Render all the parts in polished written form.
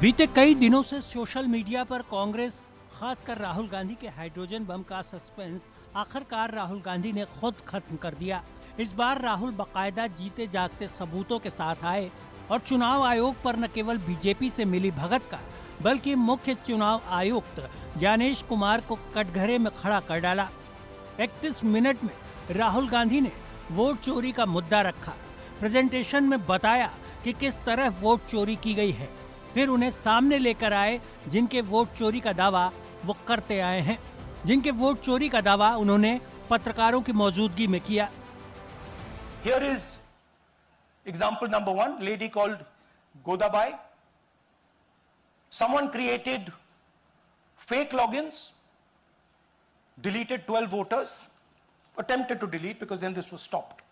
बीते कई दिनों से सोशल मीडिया पर कांग्रेस, खासकर राहुल गांधी के हाइड्रोजन बम का सस्पेंस आखिरकार राहुल गांधी ने खुद खत्म कर दिया। इस बार राहुल बाकायदा जीते जागते सबूतों के साथ आए और चुनाव आयोग पर न केवल बीजेपी से मिली भगत का बल्कि मुख्य चुनाव आयुक्त ज्ञानेश कुमार को कटघरे में खड़ा कर डाला। 31 मिनट में राहुल गांधी ने वोट चोरी का मुद्दा रखा, प्रेजेंटेशन में बताया कि किस तरह वोट चोरी की गई है, फिर उन्हें सामने लेकर आए जिनके वोट चोरी का दावा वो करते आए हैं, जिनके वोट चोरी का दावा उन्होंने पत्रकारों की मौजूदगी में किया। Here is example number 1, lady called Godabai. Someone created fake logins, deleted 12 voters, attempted to delete because then this was stopped.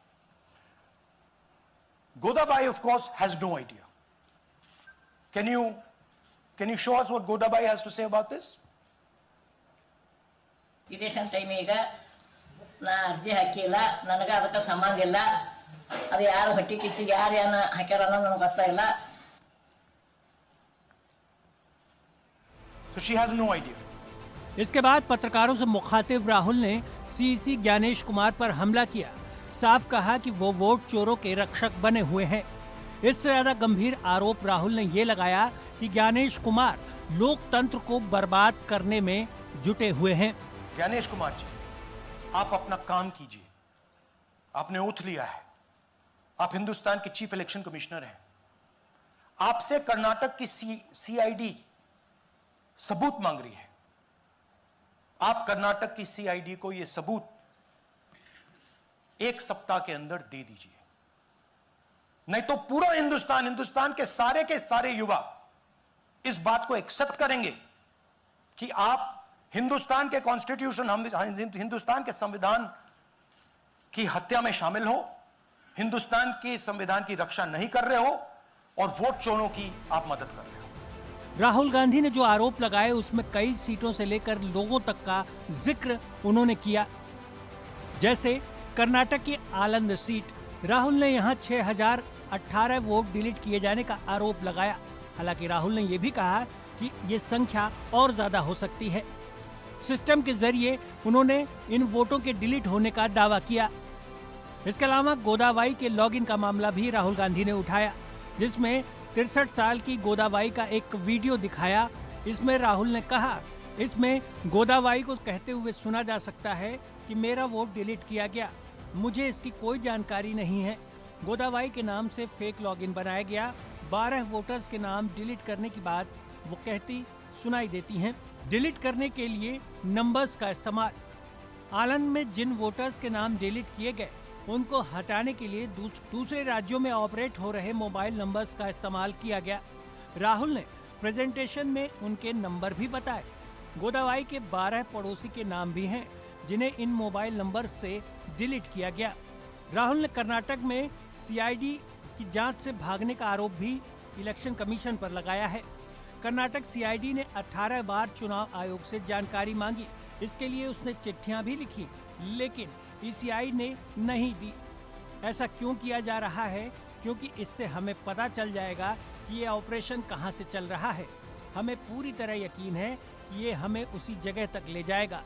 Godabai, of course, has no idea. Can you show us what Godabai has to say about this? Election time ಈಗ ನಾ ಅರ್ಜಿ ಹಾಕಿಲ್ಲ, ನನಗೆ ಅದಕ್ಕೆ ಸಂಬಂಧ ಇಲ್ಲ, ಅದು ಯಾರು ಹೊಟ್ಟಿ ಕಿಚ್ಚಿಗೆ ಯಾರು ಏನು ಹಾಕ್ಯಾರ ಅನ್ನೋದು ನನಗೆ ಗೊತ್ತಾಗಿಲ್ಲ. So she has no idea. इसके बाद पत्रकारों से मुखातिब राहुल ने सीईसी ज्ञानेश कुमार पर हमला किया, साफ कहा कि वो वोट चोरों के रक्षक बने हुए हैं। इससे ज्यादा गंभीर आरोप राहुल ने ये लगाया कि ज्ञानेश कुमार लोकतंत्र को बर्बाद करने में जुटे हुए हैं। ज्ञानेश कुमार जी, आप अपना काम कीजिए। आपने ओथ लिया है, आप हिंदुस्तान के चीफ इलेक्शन कमिश्नर हैं। आपसे कर्नाटक की सीआईडी सबूत मांग रही है। आप कर्नाटक की सीआईडी को यह सबूत 1 सप्ताह के अंदर दे दीजिए, नहीं तो पूरा हिंदुस्तान के सारे युवा इस बात को एक्सेप्ट करेंगे कि आप हिंदुस्तान के कॉन्स्टिट्यूशन, हिंदुस्तान के संविधान की हत्या में शामिल हो, हिंदुस्तान के संविधान की रक्षा नहीं कर रहे हो और वोट चोरों की आप मदद कर रहे हो। राहुल गांधी ने जो आरोप लगाए उसमें कई सीटों से लेकर लोगों तक का जिक्र उन्होंने किया। जैसे कर्नाटक की आलंद सीट, राहुल ने यहां 6018 वोट डिलीट किए जाने का आरोप लगाया। हालांकि राहुल ने यह भी कहा कि ये संख्या और ज्यादा हो सकती है। सिस्टम के जरिए उन्होंने इन वोटों के डिलीट होने का दावा किया। इसके अलावा गोदाबाई के लॉगिन का मामला भी राहुल गांधी ने उठाया, जिसमें 63 साल की गोदाबाई का एक वीडियो दिखाया। इसमें राहुल ने कहा, इसमें गोदाबाई को कहते हुए सुना जा सकता है कि मेरा वोट डिलीट किया गया, मुझे इसकी कोई जानकारी नहीं है। गोदाबाई के नाम से फेक लॉगिन बनाया गया। 12 वोटर्स के नाम डिलीट करने की बात वो कहती सुनाई देती हैं। डिलीट करने के लिए नंबर्स का इस्तेमाल। आलंद में जिन वोटर्स के नाम डिलीट किए गए उनको हटाने के लिए दूसरे राज्यों में ऑपरेट हो रहे मोबाइल नंबर्स का इस्तेमाल किया गया। राहुल ने प्रेजेंटेशन में उनके नंबर भी बताए। गोदाबाई के 12 पड़ोसी के नाम भी हैं जिन्हें इन मोबाइल नंबर से डिलीट किया गया। राहुल ने कर्नाटक में सीआईडी की जांच से भागने का आरोप भी इलेक्शन कमीशन पर लगाया है। कर्नाटक सीआईडी ने 18 बार चुनाव आयोग से जानकारी मांगी। इसके लिए उसने चिट्ठियां भी लिखी, लेकिन ईसीआई ने नहीं दी। ऐसा क्यों किया जा रहा है? क्योंकि इससे हमें पता चल जाएगा कि ये ऑपरेशन कहां से चल रहा है। हमें पूरी तरह यकीन है कि ये हमें उसी जगह तक ले जाएगा।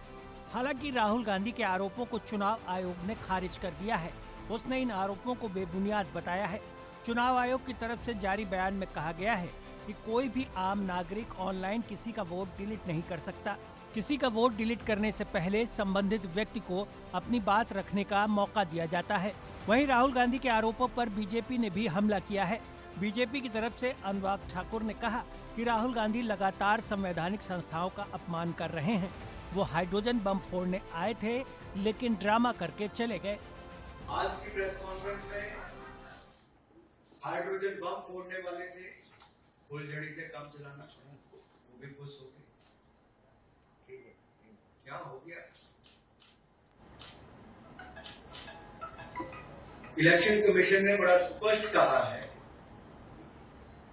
हालांकि राहुल गांधी के आरोपों को चुनाव आयोग ने खारिज कर दिया है। उसने इन आरोपों को बेबुनियाद बताया है। चुनाव आयोग की तरफ से जारी बयान में कहा गया है कि कोई भी आम नागरिक ऑनलाइन किसी का वोट डिलीट नहीं कर सकता। किसी का वोट डिलीट करने से पहले संबंधित व्यक्ति को अपनी बात रखने का मौका दिया जाता है। वहीं राहुल गांधी के आरोपों पर बीजेपी ने भी हमला किया है। बीजेपी की तरफ से अनुराग ठाकुर ने कहा कि राहुल गांधी लगातार संवैधानिक संस्थाओं का अपमान कर रहे हैं। वो हाइड्रोजन बम फोड़ने आए थे, लेकिन ड्रामा करके चले गए। आज की प्रेस कॉन्फ्रेंस में हाइड्रोजन बम फोड़ने वाले थे, फुलझड़ी से काम चलाना, वो भी खुश हो गए। क्या हो गया? इलेक्शन कमीशन ने बड़ा स्पष्ट कहा है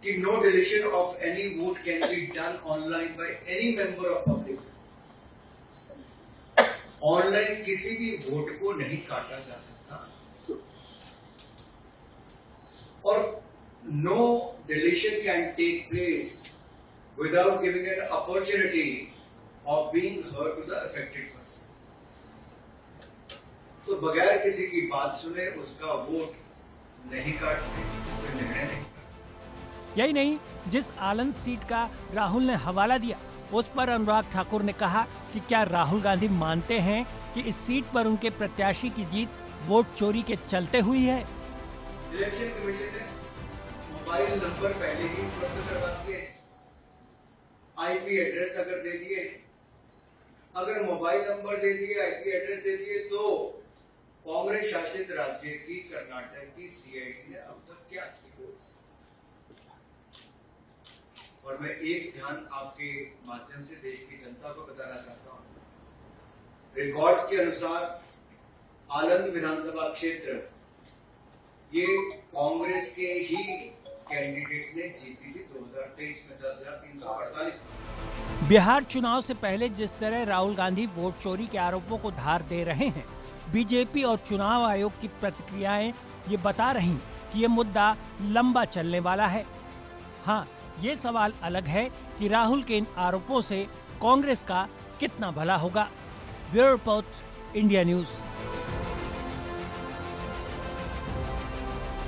कि no deletion of any vote can be done online by any member of public. Online किसी भी वोट को नहीं काटा जा सकता और no deletion can take place without giving an opportunity of being heard to the affected person. तो बगैर किसी की बात सुने उसका वोट नहीं काटते, कोई निर्णय नहीं। यही नहीं, जिस आलंद सीट का राहुल ने हवाला दिया उस पर अनुराग ठाकुर ने कहा कि क्या राहुल गांधी मानते हैं कि इस सीट पर उनके प्रत्याशी की जीत वोट चोरी के चलते हुई है। इलेक्शन कमीशन ने मोबाइल नंबर पहले ही उपलब्ध करवा दिए, आईपी एड्रेस अगर दे दिए, अगर मोबाइल नंबर दे दिए, आईपी एड्रेस दे दिए, तो कांग्रेस शासित राज्य की कर्नाटक की सीआईडी ने अब तक क्या किया? और मैं एक ध्यान आपके माध्यम से देश की जनता को बताना चाहता हूं, रिकॉर्ड्स के अनुसार आलंद विधानसभा क्षेत्र ये कांग्रेस के ही कैंडिडेट ने जीती थी 2023 में 10,348। बिहार चुनाव से पहले जिस तरह राहुल गांधी वोट चोरी के आरोपों को धार दे रहे हैं, बीजेपी और चुनाव आयोग की प्रतिक्रियाएं ये बता रही कि ये मुद्दा लंबा चलने वाला है। हाँ, ये सवाल अलग है कि राहुल के इन आरोपों से कांग्रेस का कितना भला होगा। Bureau report, India news.